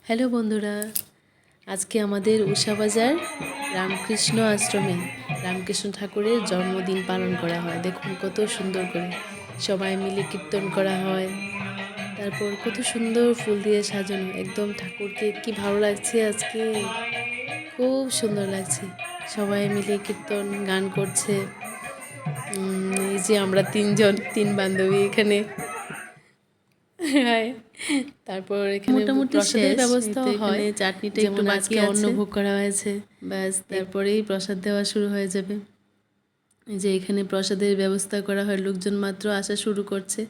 Hello বন্ধুরা, আজকে আমাদের উষাবাজার রামকৃষ্ণ আশ্রমে রামকৃষ্ণ ঠাকুরের জন্মদিন পালন করা হয়। দেখুন কত সুন্দর করে সবাই মিলে কীর্তন করা হয়। তারপর কত সুন্দর ফুল দিয়ে সাজানো, একদম ঠাকুরকে কি ভালো লাগছে আজকে, খুব সুন্দর লাগছে। সবাই মিলে কীর্তন গান করছে। এই যে আমরা তিন বান্ধবী এখানে। তারপর এখানে মোটামুটি প্রসাদের শেষ। ব্যবস্থাও হয়, চাটনিটা একটু যেমন বাকি আজকে আছে। অন্নভোগ করা হয়েছে, ব্যাস তারপরেই প্রসাদ দেওয়া শুরু হয়ে যাবে। এই যে এখানে প্রসাদের ব্যবস্থা করা হয়, লোকজন মাত্র আসা শুরু করছে,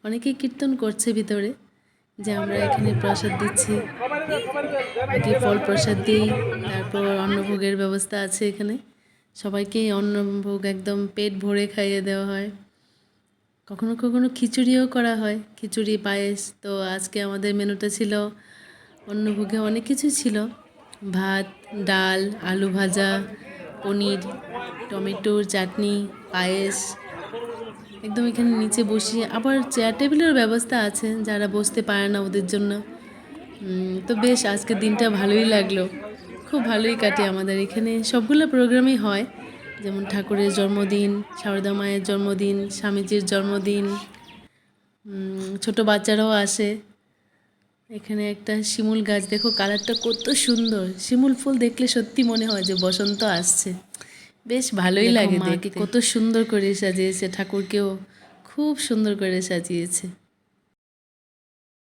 অনেকেই কীর্তন করছে ভিতরে যে আমরা এখানে প্রসাদ দিচ্ছি, আগে ফল প্রসাদ দিই, তারপর অন্নভোগের ব্যবস্থা আছে এখানে। সবাইকেই অন্নভোগ একদম পেট ভরে খাইয়ে দেওয়া হয়। কখনো কখনো খিচুড়িও করা হয়, খিচুড়ি পায়েস। তো আজকে আমাদের মেনুটা ছিল অন্নভোগে অনেক কিছু ছিল, ভাত, ডাল, আলু ভাজা, পনির, টমেটোর চাটনি, পায়েস। একদম এখানে নিচে বসিয়ে, আবার চেয়ার টেবিলের ব্যবস্থা আছে যারা বসতে পারে না ওদের জন্য। তো বেশ আজকের দিনটা ভালোই লাগলো, খুব ভালোই কাটে আমাদের এখানে। সবগুলো প্রোগ্রামই হয়, যেমন ঠাকুরের জন্মদিন, শারদা মায়ের জন্মদিন, স্বামীজির জন্মদিন, ছোট বাচ্চারাও আসে। এখানে একটা শিমুল গাছ, দেখো কালারটা কত সুন্দর। শিমুল ফুল দেখলে সত্যি মনে হয় যে বসন্ত আসছে, বেশ ভালোই লাগে দেখতে। কত সুন্দর করে সাজিয়েছে ঠাকুরকেও, খুব সুন্দর করে সাজিয়েছে।